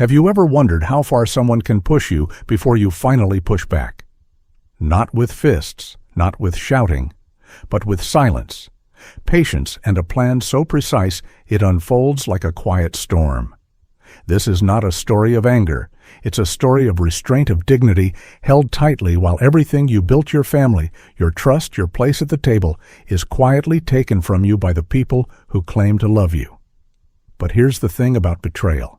Have you ever wondered how far someone can push you before you finally push back? Not with fists, not with shouting, but with silence, patience, and a plan so precise it unfolds like a quiet storm. This is not a story of anger. It's a story of restraint, of dignity, held tightly while everything you built, your family, your trust, your place at the table, is quietly taken from you by the people who claim to love you. But here's the thing about betrayal.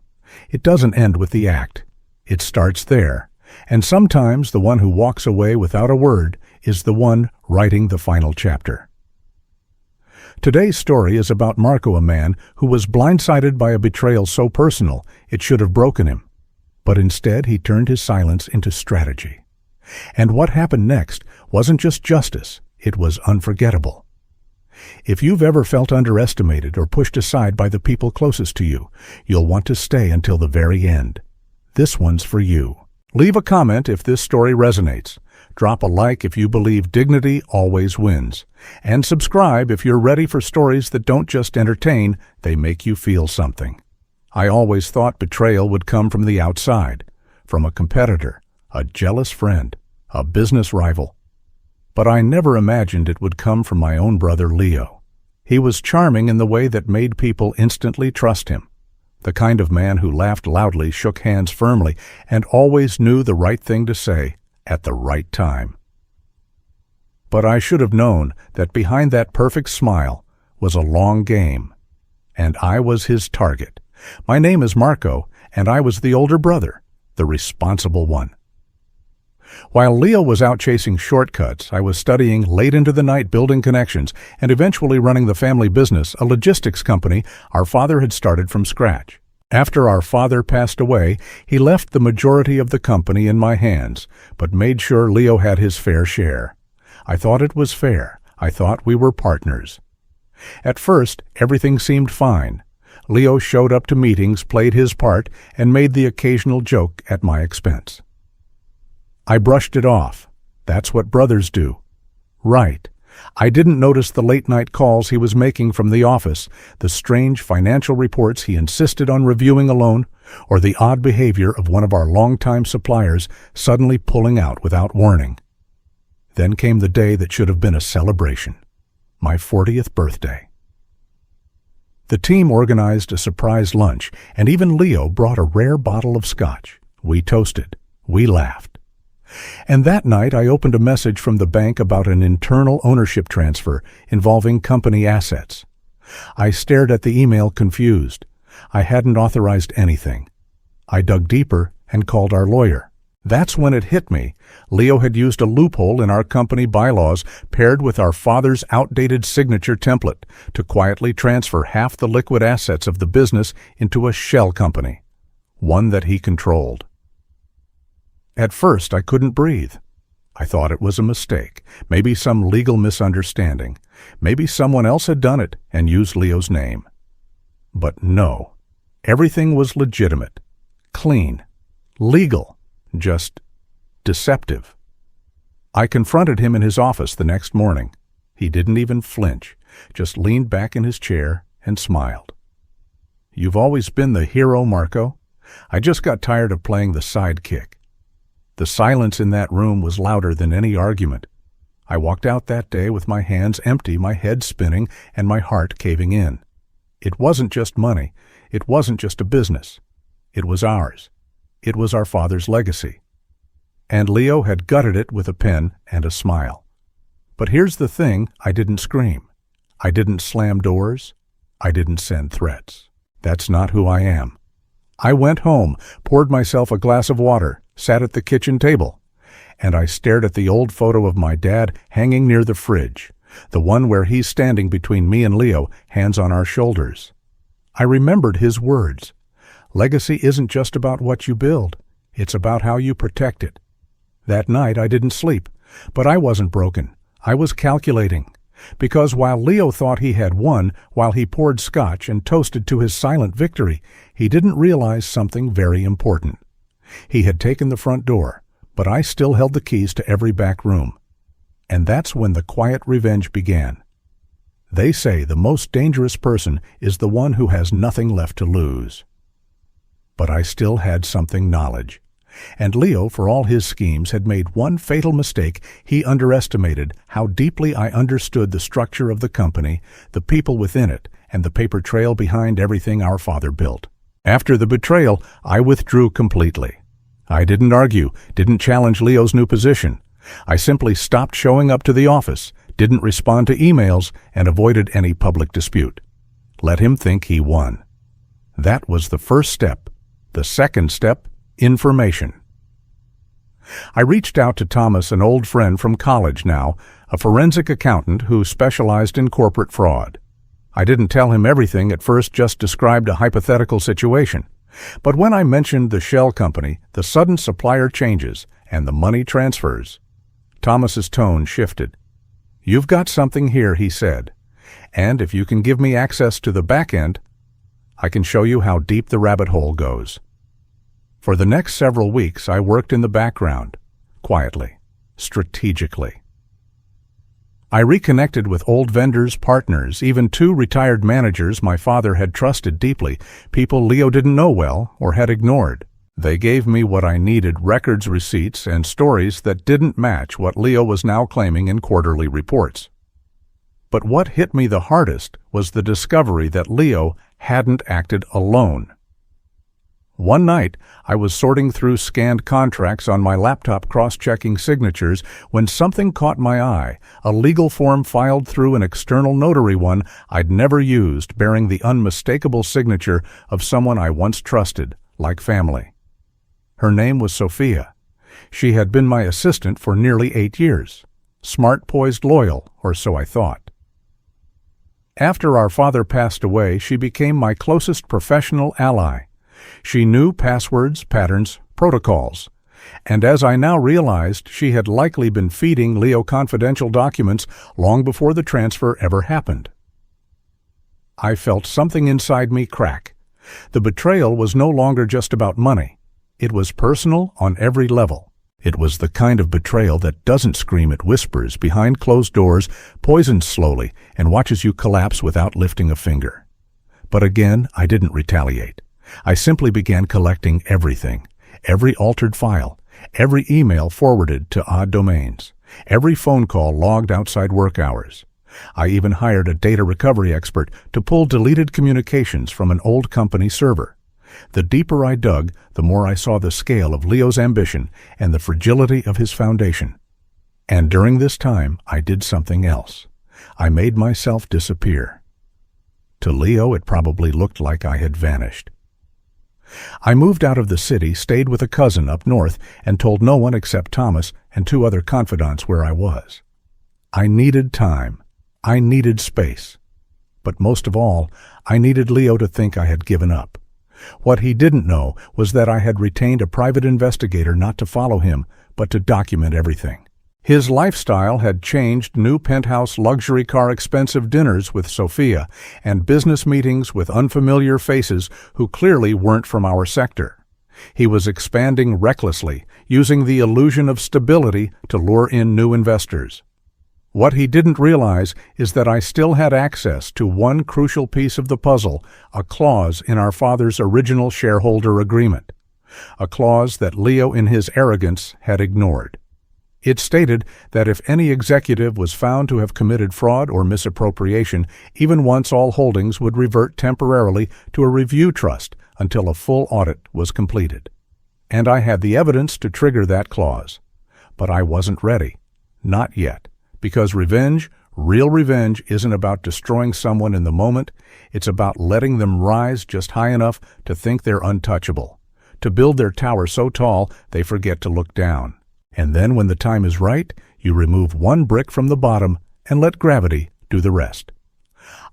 It doesn't end with the act. It starts there. And sometimes the one who walks away without a word is the one writing the final chapter. Today's story is about Marco, a man who was blindsided by a betrayal so personal it should have broken him. But instead he turned his silence into strategy. And what happened next wasn't just justice, it was unforgettable. If you've ever felt underestimated or pushed aside by the people closest to you, you'll want to stay until the very end. This one's for you. Leave a comment if this story resonates. Drop a like if you believe dignity always wins. And subscribe if you're ready for stories that don't just entertain, they make you feel something. I always thought betrayal would come from the outside, from a competitor, a jealous friend, a business rival. But I never imagined it would come from my own brother Leo. He was charming in the way that made people instantly trust him. The kind of man who laughed loudly, shook hands firmly, and always knew the right thing to say at the right time. But I should have known that behind that perfect smile was a long game, and I was his target. My name is Marco, and I was the older brother, the responsible one. While Leo was out chasing shortcuts, I was studying late into the night, building connections, and eventually running the family business, a logistics company our father had started from scratch. After our father passed away, he left the majority of the company in my hands, but made sure Leo had his fair share. I thought it was fair. I thought we were partners. At first, everything seemed fine. Leo showed up to meetings, played his part, and made the occasional joke at my expense. I brushed it off. That's what brothers do. Right. I didn't notice the late-night calls he was making from the office, the strange financial reports he insisted on reviewing alone, or the odd behavior of one of our longtime suppliers suddenly pulling out without warning. Then came the day that should have been a celebration, my 40th birthday. The team organized a surprise lunch, and even Leo brought a rare bottle of scotch. We toasted. We laughed. And that night I opened a message from the bank about an internal ownership transfer involving company assets. I stared at the email confused. I hadn't authorized anything. I dug deeper and called our lawyer. That's when it hit me. Leo had used a loophole in our company bylaws paired with our father's outdated signature template to quietly transfer half the liquid assets of the business into a shell company, one that he controlled. At first, I couldn't breathe. I thought it was a mistake, maybe some legal misunderstanding. Maybe someone else had done it and used Leo's name. But no, everything was legitimate, clean, legal, just deceptive. I confronted him in his office the next morning. He didn't even flinch, just leaned back in his chair and smiled. "You've always been the hero, Marco. I just got tired of playing the sidekick." The silence in that room was louder than any argument. I walked out that day with my hands empty, my head spinning, and my heart caving in. It wasn't just money. It wasn't just a business. It was ours. It was our father's legacy. And Leo had gutted it with a pen and a smile. But here's the thing, I didn't scream. I didn't slam doors. I didn't send threats. That's not who I am. I went home, poured myself a glass of water, sat at the kitchen table, and I stared at the old photo of my dad hanging near the fridge, the one where he's standing between me and Leo, hands on our shoulders. I remembered his words. Legacy isn't just about what you build. It's about how you protect it. That night I didn't sleep, but I wasn't broken. I was calculating. Because while Leo thought he had won, while he poured scotch and toasted to his silent victory, he didn't realize something very important. He had taken the front door, but I still held the keys to every back room. And that's when the quiet revenge began. They say the most dangerous person is the one who has nothing left to lose. But I still had something knowledge. And Leo, for all his schemes, had made one fatal mistake. He underestimated how deeply I understood the structure of the company, the people within it, and the paper trail behind everything our father built. After the betrayal, I withdrew completely. I didn't argue, didn't challenge Leo's new position. I simply stopped showing up to the office, didn't respond to emails, and avoided any public dispute. Let him think he won. That was the first step. The second step, information. I reached out to Thomas, an old friend from college now, a forensic accountant who specialized in corporate fraud. I didn't tell him everything at first, just described a hypothetical situation. But when I mentioned the shell company, the sudden supplier changes, and the money transfers, Thomas's tone shifted. "You've got something here," he said, "and if you can give me access to the back end, I can show you how deep the rabbit hole goes." For the next several weeks, I worked in the background, quietly, strategically. I reconnected with old vendors, partners, even 2 retired managers my father had trusted deeply, people Leo didn't know well or had ignored. They gave me what I needed: records, receipts, and stories that didn't match what Leo was now claiming in quarterly reports. But what hit me the hardest was the discovery that Leo hadn't acted alone. One night, I was sorting through scanned contracts on my laptop, cross-checking signatures, when something caught my eye, a legal form filed through an external notary one I'd never used, bearing the unmistakable signature of someone I once trusted, like family. Her name was Sophia. She had been my assistant for nearly 8 years. Smart, poised, loyal, or so I thought. After our father passed away, she became my closest professional ally. She knew passwords, patterns, protocols, and as I now realized, she had likely been feeding Leo confidential documents long before the transfer ever happened. I felt something inside me crack. The betrayal was no longer just about money. It was personal on every level. It was the kind of betrayal that doesn't scream, it whispers behind closed doors, poisons slowly, and watches you collapse without lifting a finger. But again, I didn't retaliate. I simply began collecting everything, every altered file, every email forwarded to odd domains, every phone call logged outside work hours. I even hired a data recovery expert to pull deleted communications from an old company server. The deeper I dug, the more I saw the scale of Leo's ambition and the fragility of his foundation. And during this time, I did something else. I made myself disappear. To Leo, it probably looked like I had vanished. I moved out of the city, stayed with a cousin up north, and told no one except Thomas and 2 other confidants where I was. I needed time. I needed space. But most of all, I needed Leo to think I had given up. What he didn't know was that I had retained a private investigator not to follow him, but to document everything. His lifestyle had changed: new penthouse, luxury car, expensive dinners with Sophia, and business meetings with unfamiliar faces who clearly weren't from our sector. He was expanding recklessly, using the illusion of stability to lure in new investors. What he didn't realize is that I still had access to one crucial piece of the puzzle, a clause in our father's original shareholder agreement, a clause that Leo, in his arrogance, had ignored. It stated that if any executive was found to have committed fraud or misappropriation, even once, all holdings would revert temporarily to a review trust until a full audit was completed. And I had the evidence to trigger that clause. But I wasn't ready. Not yet. Because revenge, real revenge, isn't about destroying someone in the moment. It's about letting them rise just high enough to think they're untouchable, to build their tower so tall they forget to look down. And then when the time is right, you remove one brick from the bottom and let gravity do the rest.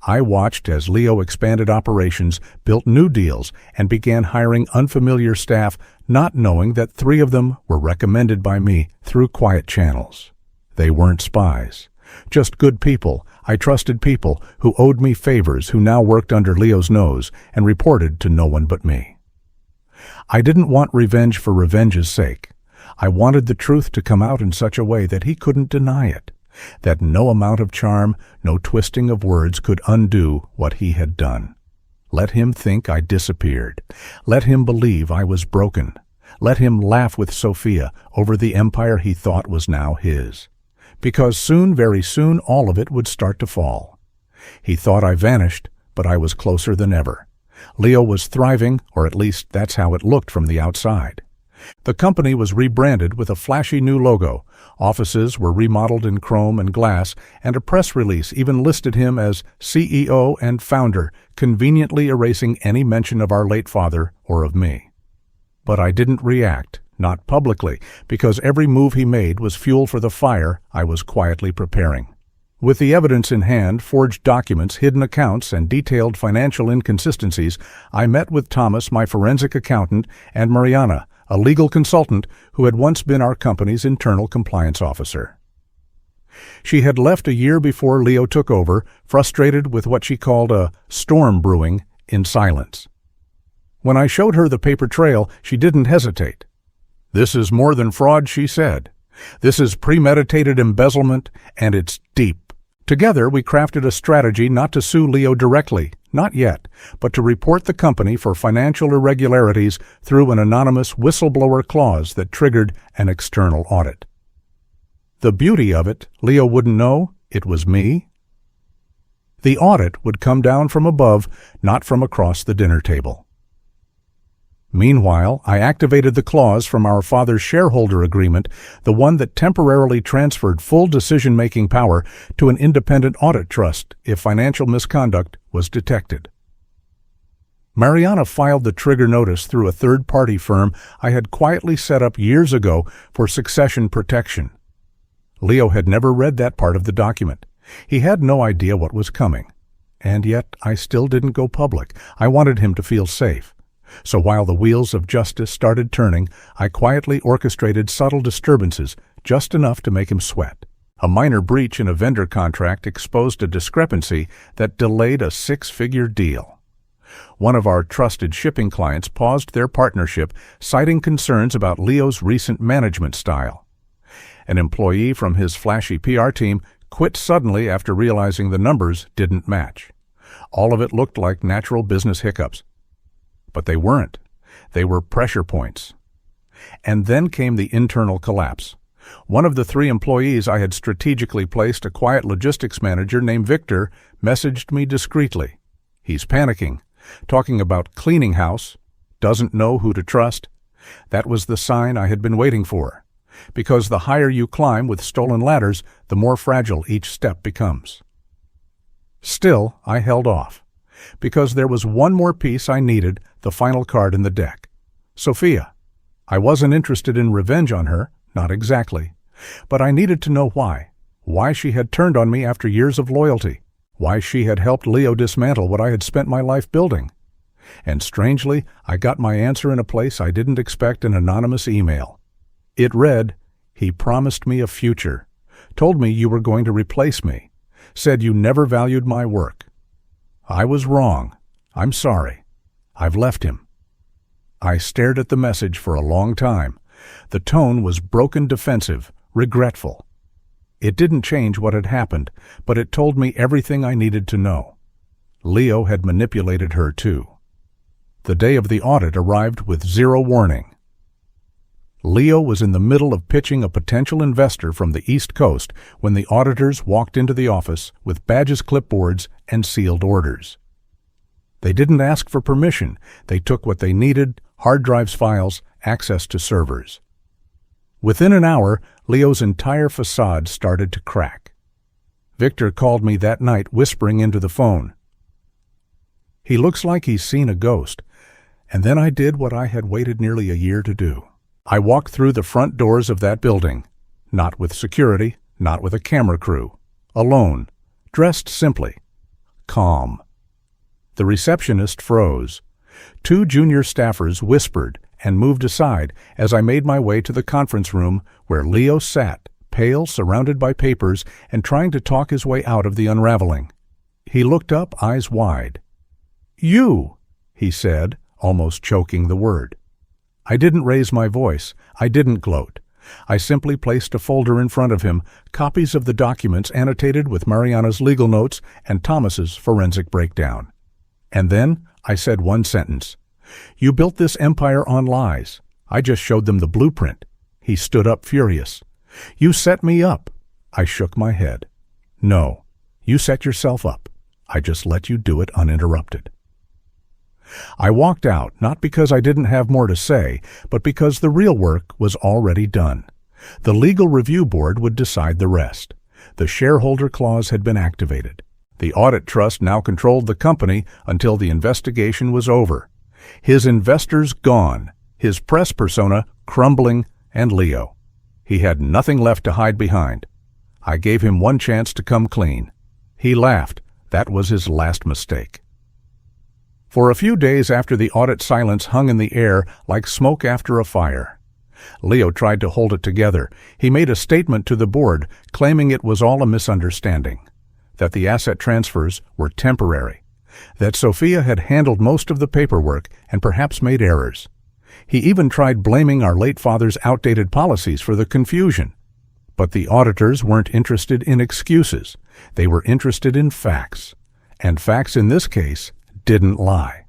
I watched as Leo expanded operations, built new deals, and began hiring unfamiliar staff, not knowing that 3 of them were recommended by me through quiet channels. They weren't spies, just good people. I trusted people who owed me favors, who now worked under Leo's nose and reported to no one but me. I didn't want revenge for revenge's sake. I wanted the truth to come out in such a way that he couldn't deny it, that no amount of charm, no twisting of words could undo what he had done. Let him think I disappeared. Let him believe I was broken. Let him laugh with Sophia over the empire he thought was now his. Because soon, very soon, all of it would start to fall. He thought I vanished, but I was closer than ever. Leo was thriving, or at least that's how it looked from the outside. The company was rebranded with a flashy new logo. Offices were remodeled in chrome and glass, and a press release even listed him as CEO and founder, conveniently erasing any mention of our late father or of me. But I didn't react, not publicly, because every move he made was fuel for the fire I was quietly preparing. With the evidence in hand, forged documents, hidden accounts, and detailed financial inconsistencies, I met with Thomas, my forensic accountant, and Mariana, a legal consultant who had once been our company's internal compliance officer. She had left a year before Leo took over, frustrated with what she called a storm brewing in silence. When I showed her the paper trail, she didn't hesitate. "This is more than fraud," she said. "This is premeditated embezzlement, and it's deep." Together, we crafted a strategy not to sue Leo directly, not yet, but to report the company for financial irregularities through an anonymous whistleblower clause that triggered an external audit. The beauty of it, Leo wouldn't know it was me. The audit would come down from above, not from across the dinner table. Meanwhile, I activated the clause from our father's shareholder agreement, the one that temporarily transferred full decision-making power to an independent audit trust if financial misconduct was detected. Mariana filed the trigger notice through a third-party firm I had quietly set up years ago for succession protection. Leo had never read that part of the document. He had no idea what was coming. And yet I still didn't go public. I wanted him to feel safe. So while the wheels of justice started turning, I quietly orchestrated subtle disturbances, just enough to make him sweat. A minor breach in a vendor contract exposed a discrepancy that delayed a six-figure deal. One of our trusted shipping clients paused their partnership, citing concerns about Leo's recent management style. An employee from his flashy PR team quit suddenly after realizing the numbers didn't match. All of it looked like natural business hiccups. But they weren't. They were pressure points. And then came the internal collapse. One of the 3 employees I had strategically placed, a quiet logistics manager named Victor, messaged me discreetly. He's panicking, talking about cleaning house, doesn't know who to trust. That was the sign I had been waiting for. Because the higher you climb with stolen ladders, the more fragile each step becomes. Still, I held off. Because there was one more piece I needed, the final card in the deck. Sophia. I wasn't interested in revenge on her, not exactly. But I needed to know why. Why she had turned on me after years of loyalty. Why she had helped Leo dismantle what I had spent my life building. And strangely, I got my answer in a place I didn't expect: an anonymous email. It read, "He promised me a future. Told me you were going to replace me. Said you never valued my work. I was wrong. I'm sorry. I've left him." I stared at the message for a long time. The tone was broken, defensive, regretful. It didn't change what had happened, but it told me everything I needed to know. Leo had manipulated her too. The day of the audit arrived with zero warning. Leo was in the middle of pitching a potential investor from the East Coast when the auditors walked into the office with badges, clipboards, and sealed orders. They didn't ask for permission. They took what they needed: hard drives, files, access to servers. Within an hour, Leo's entire facade started to crack. Victor called me that night, whispering into the phone. "He looks like he's seen a ghost." And then I did what I had waited nearly a year to do. I walked through the front doors of that building, not with security, not with a camera crew, alone, dressed simply, calm. The receptionist froze. 2 junior staffers whispered and moved aside as I made my way to the conference room where Leo sat, pale, surrounded by papers, and trying to talk his way out of the unraveling. He looked up, eyes wide. "You," he said, almost choking the word. I didn't raise my voice. I didn't gloat. I simply placed a folder in front of him, copies of the documents annotated with Mariana's legal notes and Thomas's forensic breakdown. And then I said one sentence. "You built this empire on lies. I just showed them the blueprint." He stood up furious. "You set me up." I shook my head. "No, you set yourself up. I just let you do it uninterrupted." I walked out, not because I didn't have more to say, but because the real work was already done. The Legal Review Board would decide the rest. The shareholder clause had been activated. The audit trust now controlled the company until the investigation was over. His investors gone, his press persona crumbling, and Leo. He had nothing left to hide behind. I gave him one chance to come clean. He laughed. That was his last mistake. For a few days after the audit, silence hung in the air like smoke after a fire. Leo tried to hold it together. He made a statement to the board claiming it was all a misunderstanding, that the asset transfers were temporary, that Sophia had handled most of the paperwork and perhaps made errors. He even tried blaming our late father's outdated policies for the confusion. But the auditors weren't interested in excuses. They were interested in facts. And facts in this case didn't lie.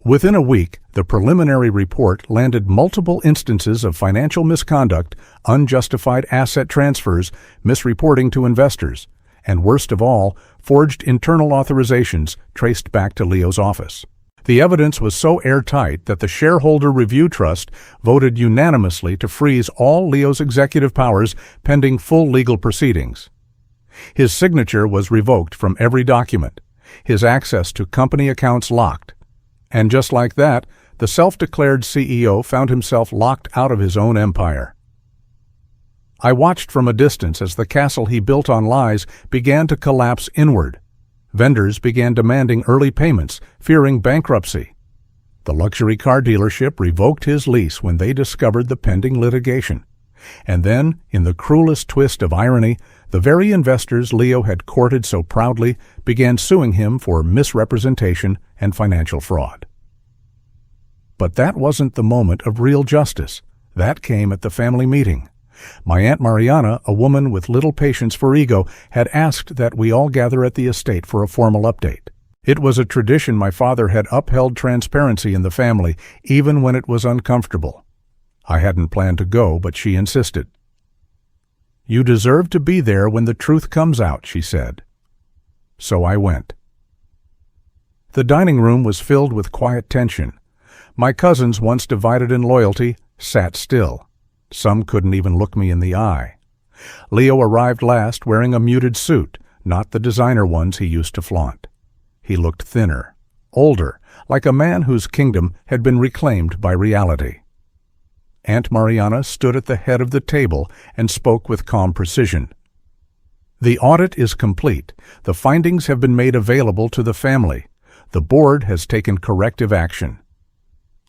Within a week, the preliminary report landed multiple instances of financial misconduct, unjustified asset transfers, misreporting to investors, and worst of all, forged internal authorizations traced back to Leo's office. The evidence was so airtight that the Shareholder Review Trust voted unanimously to freeze all Leo's executive powers pending full legal proceedings. His signature was revoked from every document, his access to company accounts locked, and just like that, the self-declared CEO found himself locked out of his own empire. I watched from a distance as the castle he built on lies began to collapse inward. Vendors began demanding early payments, fearing bankruptcy. The luxury car dealership revoked his lease when they discovered the pending litigation. And then, in the cruelest twist of irony, the very investors Leo had courted so proudly began suing him for misrepresentation and financial fraud. But that wasn't the moment of real justice. That came at the family meeting. My Aunt Mariana, a woman with little patience for ego, had asked that we all gather at the estate for a formal update. It was a tradition my father had upheld transparency in the family, even when it was uncomfortable. I hadn't planned to go, but she insisted. "You deserve to be there when the truth comes out," she said. So I went. The dining room was filled with quiet tension. My cousins, once divided in loyalty, sat still. Some couldn't even look me in the eye. Leo arrived last, wearing a muted suit, not the designer ones he used to flaunt. He looked thinner, older, like a man whose kingdom had been reclaimed by reality. Aunt Mariana stood at the head of the table and spoke with calm precision. "The audit is complete. The findings have been made available to the family. The board has taken corrective action.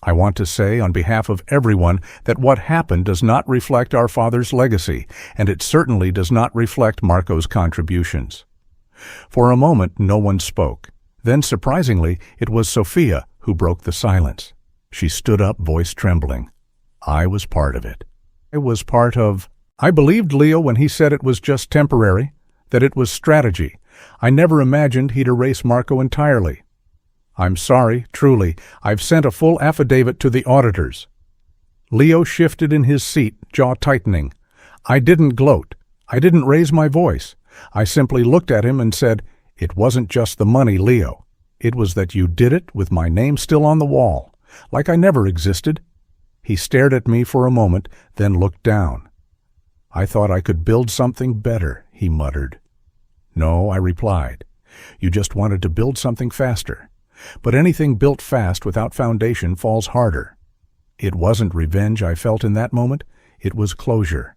I want to say on behalf of everyone that what happened does not reflect our father's legacy, and it certainly does not reflect Marco's contributions." For a moment, no one spoke. Then, surprisingly, it was Sophia who broke the silence. She stood up, voice trembling. "I was part of it. I believed Leo when he said it was just temporary, that it was strategy. I never imagined he'd erase Marco entirely. I'm sorry, truly. I've sent a full affidavit to the auditors." Leo shifted in his seat, jaw tightening. I didn't gloat. I didn't raise my voice. I simply looked at him and said, "It wasn't just the money, Leo. It was that you did it with my name still on the wall, like I never existed." He stared at me for a moment, then looked down. "I thought I could build something better," he muttered. "No," I replied. "You just wanted to build something faster. But anything built fast without foundation falls harder." It wasn't revenge I felt in that moment. It was closure.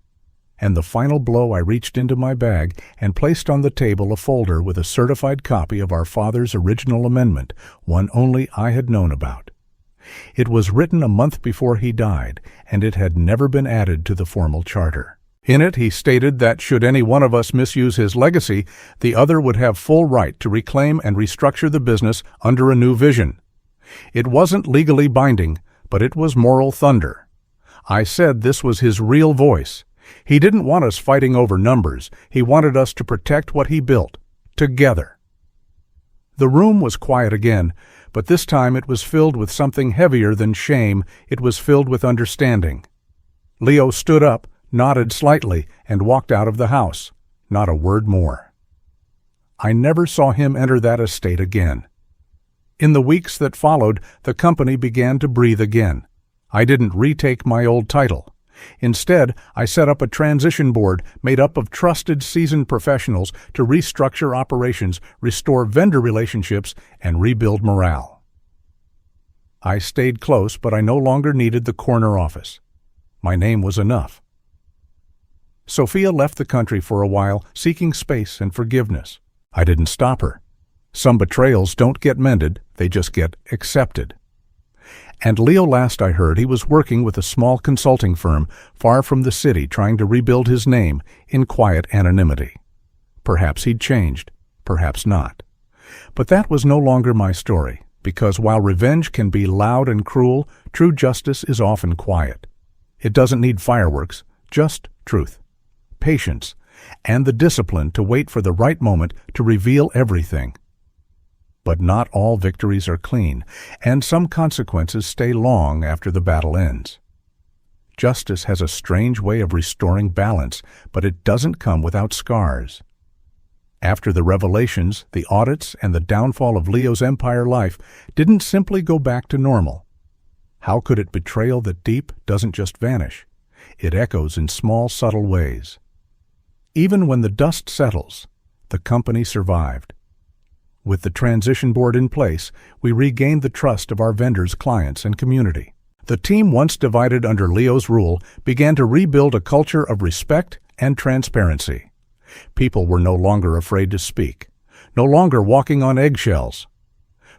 And the final blow, I reached into my bag and placed on the table a folder with a certified copy of our father's original amendment, one only I had known about. It was written a month before he died, and it had never been added to the formal charter. In it, he stated that should any one of us misuse his legacy, the other would have full right to reclaim and restructure the business under a new vision. It wasn't legally binding, but it was moral thunder. I said this was his real voice. He didn't want us fighting over numbers. He wanted us to protect what he built, together. The room was quiet again, but this time it was filled with something heavier than shame. It was filled with understanding. Leo stood up, nodded slightly, and walked out of the house. Not a word more. I never saw him enter that estate again. In the weeks that followed, the company began to breathe again. I didn't retake my old title. Instead, I set up a transition board made up of trusted, seasoned professionals to restructure operations, restore vendor relationships, and rebuild morale. I stayed close, but I no longer needed the corner office. My name was enough. Sophia left the country for a while, seeking space and forgiveness. I didn't stop her. Some betrayals don't get mended, they just get accepted. And Leo, last I heard, he was working with a small consulting firm far from the city, trying to rebuild his name in quiet anonymity. Perhaps he'd changed, perhaps not. But that was no longer my story, because while revenge can be loud and cruel, true justice is often quiet. It doesn't need fireworks, just truth, patience, and the discipline to wait for the right moment to reveal everything. But not all victories are clean, and some consequences stay long after the battle ends. Justice has a strange way of restoring balance, but it doesn't come without scars. After the revelations, the audits, and the downfall of Leo's empire life didn't simply go back to normal. How could it? Betrayal that deep doesn't just vanish. It echoes in small, subtle ways. Even when the dust settles, the company survived. With the transition board in place, we regained the trust of our vendors, clients, and community. The team, once divided under Leo's rule, began to rebuild a culture of respect and transparency. People were no longer afraid to speak, no longer walking on eggshells.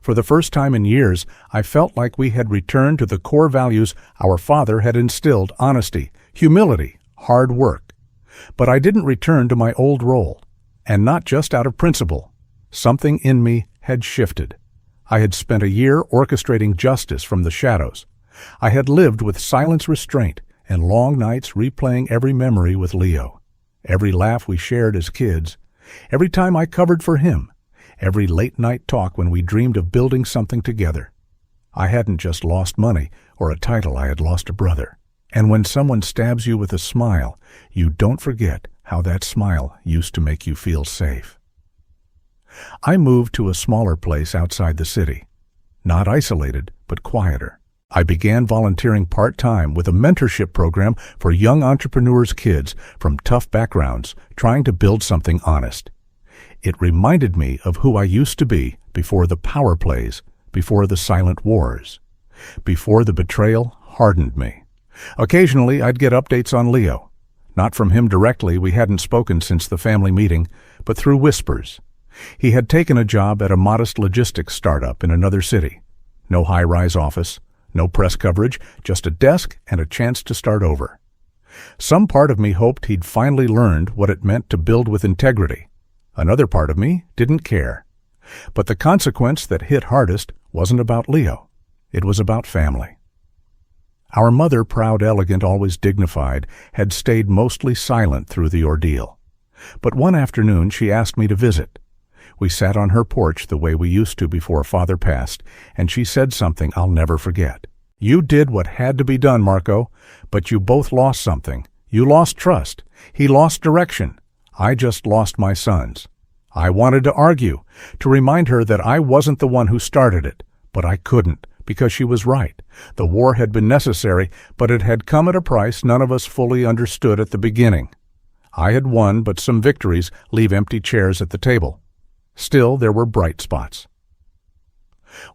For the first time in years, I felt like we had returned to the core values our father had instilled: honesty, humility, hard work. But I didn't return to my old role, and not just out of principle. Something in me had shifted. I had spent a year orchestrating justice from the shadows. I had lived with silence restraint and long nights replaying every memory with Leo, every laugh we shared as kids, every time I covered for him, every late-night talk when we dreamed of building something together. I hadn't just lost money or a title, I had lost a brother. And when someone stabs you with a smile, you don't forget how that smile used to make you feel safe. I moved to a smaller place outside the city, not isolated, but quieter. I began volunteering part-time with a mentorship program for young entrepreneurs' kids from tough backgrounds trying to build something honest. It reminded me of who I used to be before the power plays, before the silent wars, before the betrayal hardened me. Occasionally, I'd get updates on Leo. Not from him directly, we hadn't spoken since the family meeting, but through whispers. He had taken a job at a modest logistics startup in another city. No high-rise office, no press coverage, just a desk and a chance to start over. Some part of me hoped he'd finally learned what it meant to build with integrity. Another part of me didn't care. But the consequence that hit hardest wasn't about Leo. It was about family. Our mother, proud, elegant, always dignified, had stayed mostly silent through the ordeal. But one afternoon she asked me to visit. We sat on her porch the way we used to before Father passed, and she said something I'll never forget. "You did what had to be done, Marco, but you both lost something. You lost trust. He lost direction. I just lost my sons." I wanted to argue, to remind her that I wasn't the one who started it, but I couldn't, because she was right. The war had been necessary, but it had come at a price none of us fully understood at the beginning. I had won, but some victories leave empty chairs at the table. Still, there were bright spots.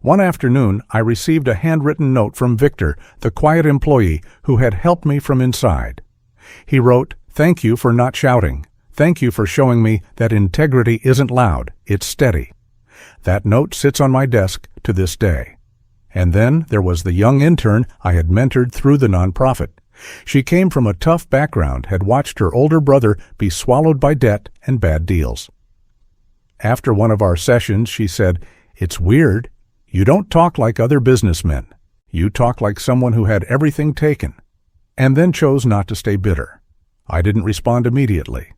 One afternoon, I received a handwritten note from Victor, the quiet employee who had helped me from inside. He wrote, "Thank you for not shouting. Thank you for showing me that integrity isn't loud, it's steady." That note sits on my desk to this day. And then there was the young intern I had mentored through the nonprofit. She came from a tough background, had watched her older brother be swallowed by debt and bad deals. After one of our sessions, she said, "It's weird. You don't talk like other businessmen. You talk like someone who had everything taken," and then chose not to stay bitter. I didn't respond immediately.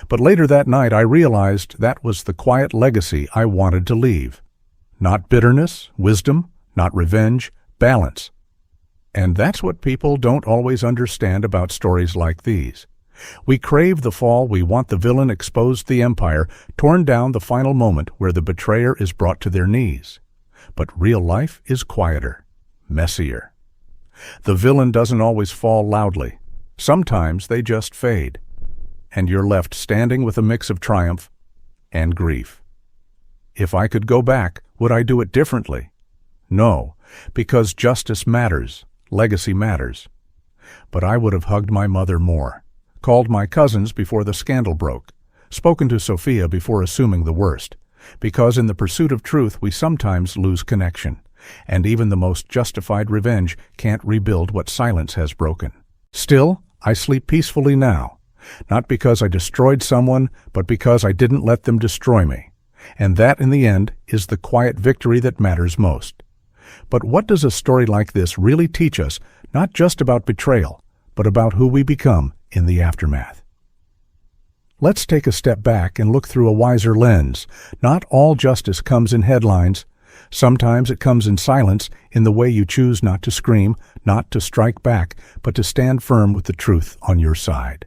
But later that night I realized that was the quiet legacy I wanted to leave. Not bitterness, wisdom, not revenge, balance. And that's what people don't always understand about stories like these. We crave the fall, we want the villain exposed the empire, torn down the final moment where the betrayer is brought to their knees. But real life is quieter, messier. The villain doesn't always fall loudly. Sometimes they just fade. And you're left standing with a mix of triumph and grief. If I could go back, would I do it differently? No, because justice matters, legacy matters. But I would have hugged my mother more, called my cousins before the scandal broke, spoken to Sophia before assuming the worst, because in the pursuit of truth we sometimes lose connection, and even the most justified revenge can't rebuild what silence has broken. Still, I sleep peacefully now, not because I destroyed someone, but because I didn't let them destroy me. And that, in the end, is the quiet victory that matters most. But what does a story like this really teach us, not just about betrayal, but about who we become in the aftermath? Let's take a step back and look through a wiser lens. Not all justice comes in headlines. Sometimes it comes in silence, in the way you choose not to scream, not to strike back, but to stand firm with the truth on your side.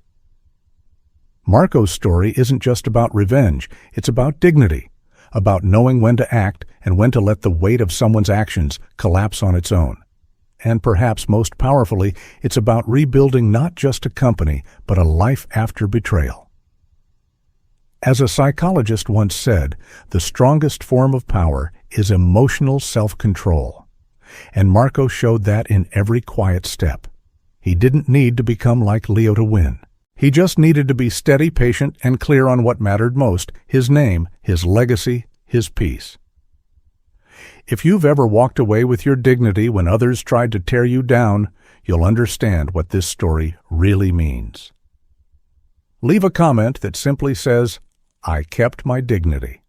Marco's story isn't just about revenge, it's about dignity, about knowing when to act and when to let the weight of someone's actions collapse on its own. And perhaps most powerfully, it's about rebuilding not just a company, but a life after betrayal. As a psychologist once said, the strongest form of power is emotional self-control. And Marco showed that in every quiet step. He didn't need to become like Leo to win. He just needed to be steady, patient, and clear on what mattered most: his name, his legacy, his peace. If you've ever walked away with your dignity when others tried to tear you down, you'll understand what this story really means. Leave a comment that simply says, "I kept my dignity."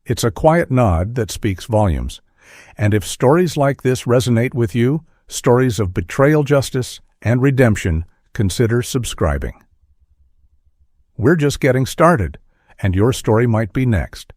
It's a quiet nod that speaks volumes. And if stories like this resonate with you, stories of betrayal, justice, and redemption, consider subscribing. We're just getting started, and your story might be next.